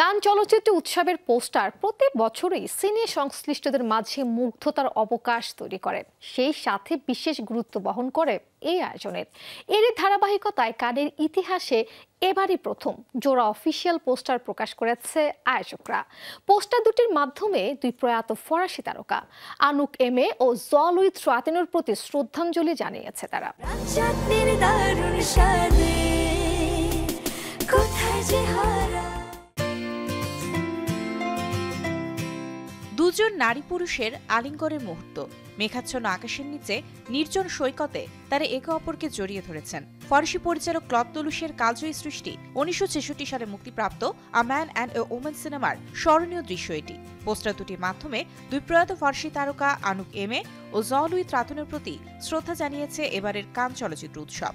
কান চলচ্চিত্র উৎসবের পোস্টার প্রতি বছরই সিনে সংশ্লিষ্টদের মাঝে মুগ্ধতার অবকাশ তৈরি করে, সেই সাথে বিশেষ গুরুত্ব বহন করে এই আয়োজনের। এরই ধারাবাহিকতায় কানের ইতিহাসে এবারই প্রথম জোড়া অফিসিয়াল পোস্টার প্রকাশ করেছে আয়োজকরা। পোস্টার দুটির মাধ্যমে দুই প্রয়াত ফরাসি তারকা আনুক এমে ও জলুই ত্রাতিনোর প্রতি শ্রদ্ধাঞ্জলি জানিয়েছে তারা। দুজন নারী পুরুষের আলিঙ্গনের মুহূর্ত, মেঘাচ্ছন্ন আকাশের নিচে নির্জন সৈকতে তারা একে অপরকে জড়িয়ে ধরেছেন। ফরাসি পরিচালক ক্লদ তুলুসের কালজয়ী সৃষ্টি 1966 সালে মুক্তিপ্রাপ্ত a man and a woman সিনেমার স্মরণীয় দৃশ্য এটি। পোস্টার দুটির মাধ্যমে দুই প্রয়াত ফরাসি তারকা আনুক এমে ও জলুই ত্রাতুনের প্রতি শ্রদ্ধা জানিয়েছে এবারের কান চলচ্চিত্র উৎসব।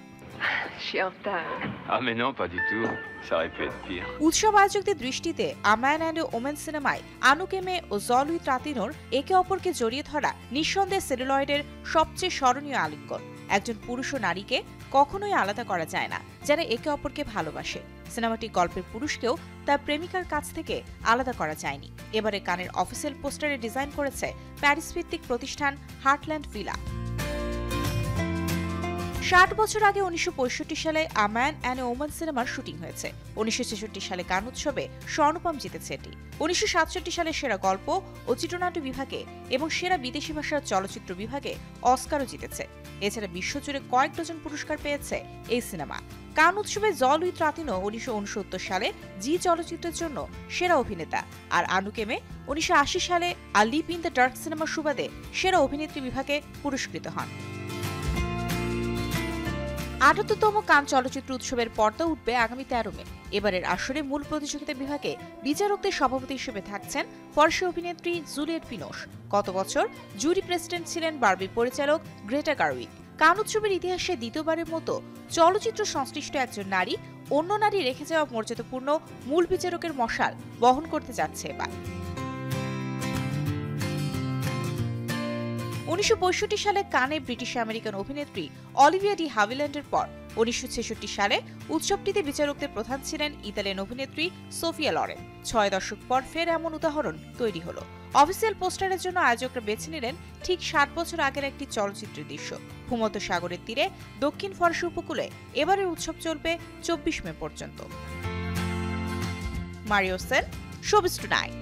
উৎসব আয়োজকদের দৃষ্টিতে a man and a woman সিনেমায় আনুক এমে ও জলুই ত্রাতিনোর একে অপরকে জড়িয়ে ধরা নিঃসন্দেহে সেলুলয়েডের সবচেয়ে স্মরণীয় আলিঙ্গন। একজন পুরুষ ও নারীকে কখনোই আলাদা করা যায় না যারা একে অপরকে ভালোবাসে। সিনেমাটি গল্পের পুরুষকেও তার প্রেমিকার কাছ থেকে আলাদা করা যায়নি। এবারে কানের অফিসিয়াল পোস্টারে ডিজাইন করেছে প্যারিস ভিত্তিক প্রতিষ্ঠান হার্টল্যান্ড ভিলা। 60 বছর আগে 1965 সালে a man and a woman সিনেমার শুটিং হয়েছে। 1966 সালে কান উৎসবে স্বর্ণপদক জিতেছে এটি। 1967 সালে সেরা গল্প ও চিত্রনাট্য বিভাগে এবং সেরা বিদেশি ভাষার চলচ্চিত্র বিভাগে অস্কারও জিতেছে। এছাড়া বিশ্বজুড়ে কয়েক ডজন পুরস্কার পেয়েছে এই সিনেমা। কান উৎসবে জলুই ত্রাতিনো 1969 সালে জি চলচ্চিত্রের জন্য সেরা অভিনেতা, আর আনুক এমে 1980 সালে আ লিপ ইন দ্য ডার্ক সিনেমার সুবাদে সেরা অভিনেত্রী বিভাগে পুরস্কৃত হন। ৭৮তম কান চলচ্চিত্র উৎসবের পর্দা উঠবে আগামী 13 মে। এবারের আসরে মূল প্রতিযোগিতা বিভাগে বিচারকদের সভাপতি হিসেবে থাকছেন ফরাসি অভিনেত্রী জুলিয়েট বিনোশ। গত বছর জুরি প্রেসিডেন্ট ছিলেন বারবির পরিচালক গ্রেটা গারউইক। কান উৎসবের ইতিহাসে দ্বিতীয়বারের মতো চলচ্চিত্র সংশ্লিষ্ট একজন নারী অন্য নারী রেখে যাওয়া মর্যাদাপূর্ণ মূল বিচারকের মশাল বহন করতে যাচ্ছে এবার। 1965 সালে কানে ব্রিটিশ আমেরিকান অভিনেত্রী অলিভিয়া ডি হাভিল্যান্ডের পর 1966 সালে উৎসবটিতে বিচারকদের প্রধান ছিলেন ইতালিয়ান অভিনেত্রী সোফিয়া লরেন। 6 দশক পর ফের এমন উদাহরণ তৈরি হলো। অফিসিয়াল পোস্টারের জন্য আয়োজকরা বেছে নিলেন ঠিক 60 বছর আগের একটি চলচ্চিত্রের দৃশ্য। ভূমধ্য সাগরের তীরে দক্ষিণ ফরাসি উপকূলে এবারের উৎসব চলবে 24 মে পর্যন্ত। Mario Sen, showbiz tonight.